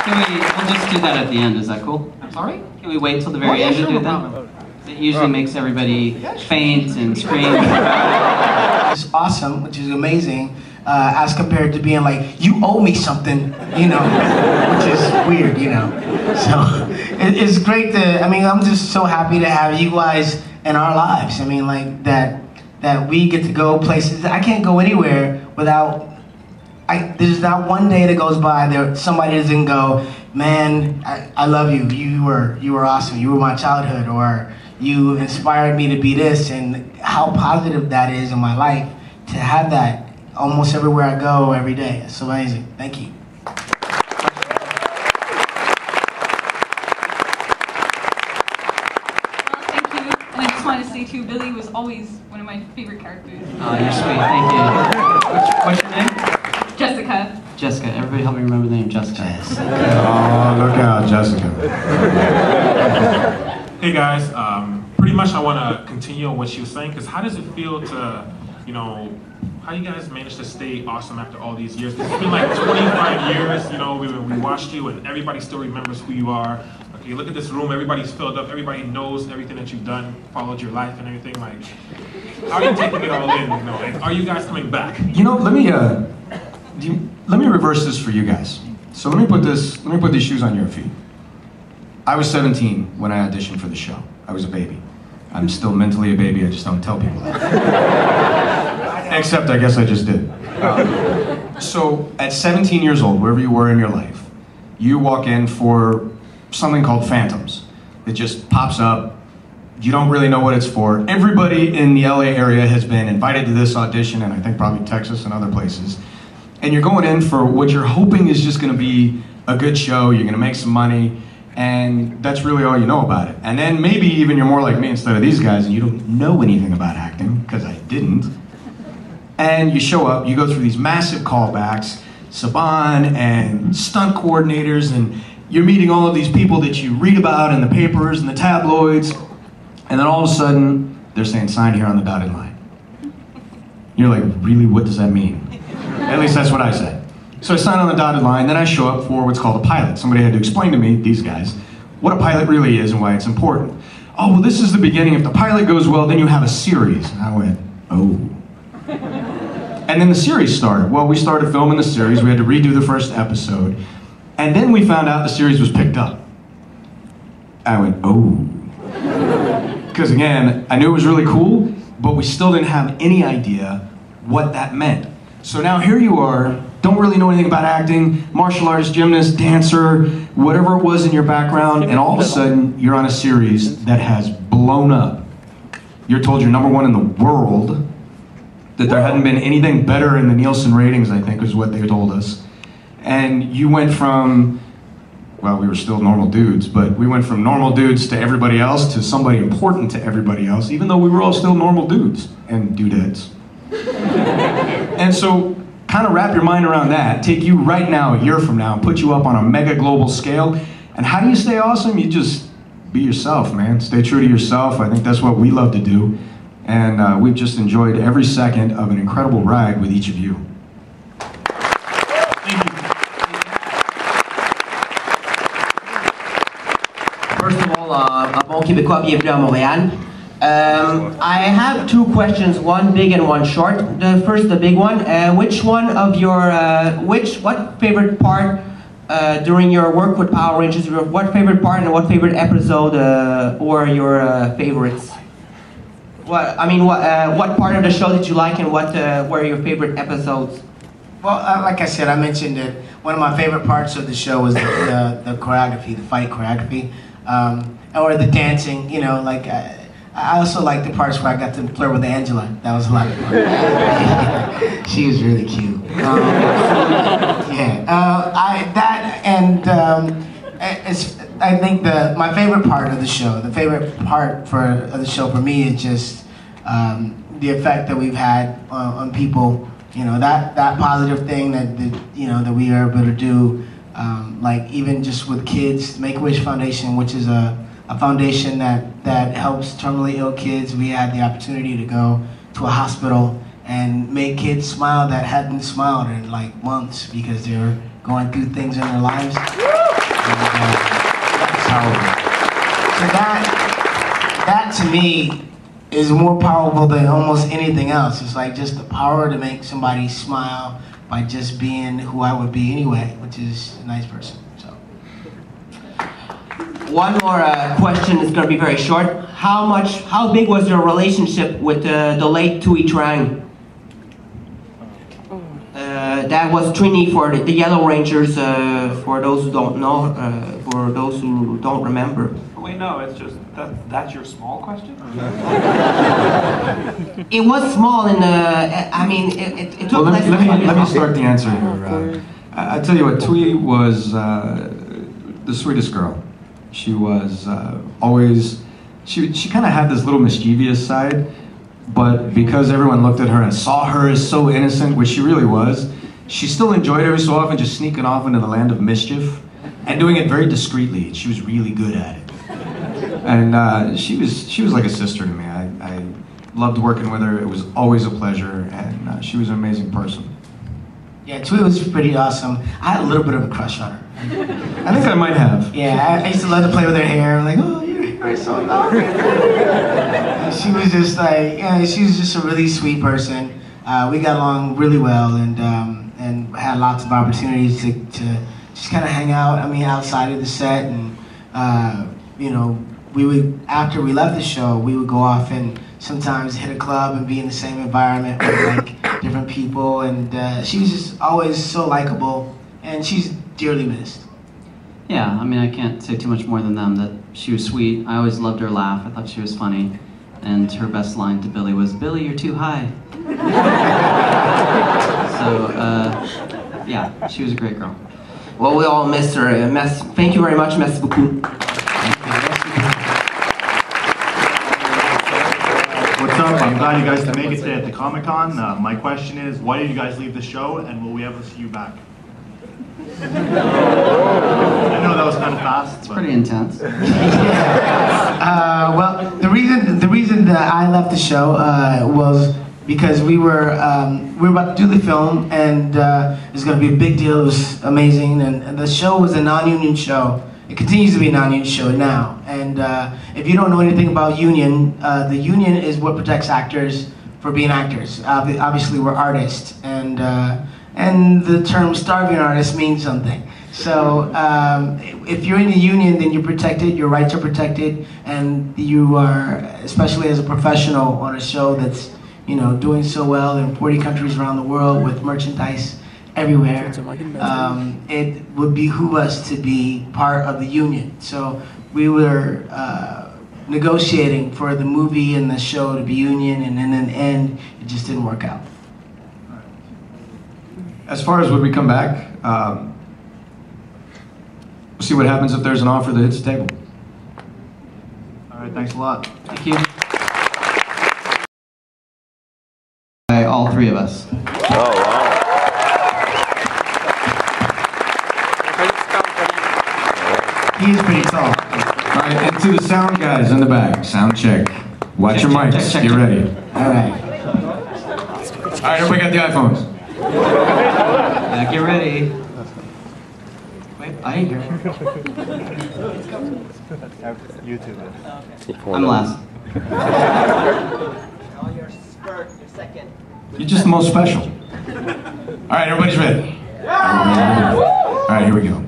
We'll just do that at the end, is that cool? I'm sorry? Can we wait till the very end to do that? It usually makes everybody faint and scream. It's awesome, which is amazing, as compared to being like, you owe me something, you know, which is weird, you know. So it's great to, I mean, I'm just so happy to have you guys in our lives. I mean, like, that we get to go places. I can't go anywhere without, there's not one day that goes by that somebody doesn't go, man, I love you. You were awesome. You were my childhood, or you inspired me to be this, and how positive that is in my life to have that almost everywhere I go every day. It's amazing. Thank you. And I just wanted to say too, Billy was always one of my favorite characters. Oh, you're sweet, thank you. What's your name? Jessica. Jessica, everybody help me remember the name Jessica. Oh, look out, Jessica. Hey guys, pretty much I want to continue on what she was saying, because how does it feel to, you know, how you guys managed to stay awesome after all these years? It's been like 25 years, you know, we watched you and everybody still remembers who you are. Okay, look at this room, everybody's filled up, everybody knows everything that you've done, followed your life and everything. Like, how are you taking it all in, you know, and are you guys coming back? You know, let me reverse this for you guys. So let me put these shoes on your feet. I was 17 when I auditioned for the show. I was a baby. I'm still mentally a baby, I just don't tell people that. Except I guess I just did. So at 17 years old, wherever you were in your life, you walk in for something called Phantoms. It just pops up. You don't really know what it's for. Everybody in the LA area has been invited to this audition, and I think probably Texas and other places. And you're going in for what you're hoping is just gonna be a good show, you're gonna make some money, and that's really all you know about it. And then maybe even you're more like me instead of these guys, and you don't know anything about acting, because I didn't. And you show up, you go through these massive callbacks, Saban and stunt coordinators, and you're meeting all of these people that you read about in the papers and the tabloids, and then all of a sudden, they're saying, sign here on the dotted line. You're like, really, what does that mean? At least that's what I said. So I sign on the dotted line, then I show up for what's called a pilot. Somebody had to explain to me, these guys, what a pilot really is and why it's important. Oh, well, this is the beginning. If the pilot goes well, then you have a series. And I went, oh. And then the series started. Well, we started filming the series. We had to redo the first episode. And then we found out the series was picked up. I went, oh. Because again, I knew it was really cool, but we still didn't have any idea what that meant. So now here you are, don't really know anything about acting, martial artist, gymnast, dancer, whatever it was in your background, and all of a sudden you're on a series that has blown up. You're told you're #1 in the world, that there hadn't been anything better in the Nielsen ratings, I think is what they told us. And you went from, well, we were still normal dudes, but we went from normal dudes to everybody else to somebody important to everybody else, even though we were all still normal dudes and dudettes. And so, kind of wrap your mind around that, take you right now, a year from now, and put you up on a mega global scale. And how do you stay awesome? You just be yourself, man. Stay true to yourself. I think that's what we love to do. And we've just enjoyed every second of an incredible ride with each of you. Thank you. First of all, un bon Québécois, bienvenue à Montréal. I have two questions, one big and one short. The big one, which one of your, what favorite part during your work with Power Rangers, what favorite part and what favorite episode were your favorites? What part of the show did you like and what were your favorite episodes? Well, like I said, I mentioned that one of my favorite parts of the show was the choreography, the fight choreography, or the dancing, you know, like, I also like the parts where I got to flirt with Angela. That was a lot of fun. She was really cute. I think my favorite part of the show, the favorite part of the show for me is just the effect that we've had on people. You know, that positive thing that we are able to do, like even just with kids, Make-A-Wish Foundation, which is a foundation that helps terminally ill kids. We had the opportunity to go to a hospital and make kids smile that hadn't smiled in like months because they were going through things in their lives. That's powerful. So that to me is more powerful than almost anything else. It's like just the power to make somebody smile by just being who I would be anyway, which is a nice person. So. One more question is going to be very short. How big was your relationship with the late Tui Trang? That was Trini for the Yellow Rangers, for those who don't know, for those who don't remember. Wait, no, it's just, that's your small question? It was small in the, I mean, it took Well, less than let me start the answer here. I tell you what, Tui was the sweetest girl. She was always, she kind of had this little mischievous side, but because everyone looked at her and saw her as so innocent, which she really was, she still enjoyed every so often just sneaking off into the land of mischief and doing it very discreetly. She was really good at it. And she was like a sister to me. I loved working with her. It was always a pleasure, and she was an amazing person. Yeah, Tui was pretty awesome. I had a little bit of a crush on her. I think I might have. Yeah, I used to love to play with her hair. I'm like, oh, your hair is so long. And she was just like, yeah, she was just a really sweet person. We got along really well, and had lots of opportunities to just kind of hang out. I mean, outside of the set, and you know, we would, after we left the show, we would go off and sometimes hit a club and be in the same environment with like different people, and she was just always so likable, and she's dearly missed. Yeah, I mean, I can't say too much more than them, that she was sweet. I always loved her laugh. I thought she was funny. And her best line to Billy was, "Billy, you're too high." So, yeah, she was a great girl. Well, we all miss her. Thank you very much, merci beaucoup. What's up? I'm glad you guys can make it today at the Comic-Con. My question is, why did you guys leave the show, and will we ever see you back? I know that was kind of fast. It's pretty intense. Well, the reason that I left the show was because we were about to do the film, and it was going to be a big deal. It was amazing, and the show was a non-union show. It continues to be a non-union show now. And if you don't know anything about union, the union is what protects actors for being actors. Obviously, we're artists, and the term starving artist means something. So if you're in a union, then you're protected, your rights are protected, and you are, especially as a professional on a show that's, you know, doing so well in 40 countries around the world with merchandise everywhere, it would behoove us to be part of the union. So we were negotiating for the movie and the show to be union, and then in the end, it just didn't work out. As far as would we come back, we'll see what happens if there's an offer that hits the table. All right, thanks a lot. Thank you. By all three of us. Oh, wow. He is pretty tall. All right, and to the sound guys in the back, sound check. Watch your mics, get ready. All right. All right, everybody got the iPhones. Yeah, get ready. Wait, I ain't here. YouTube. I'm last. Oh, your skirt, your second. You're just the most special. All right, everybody's ready. All right, here we go.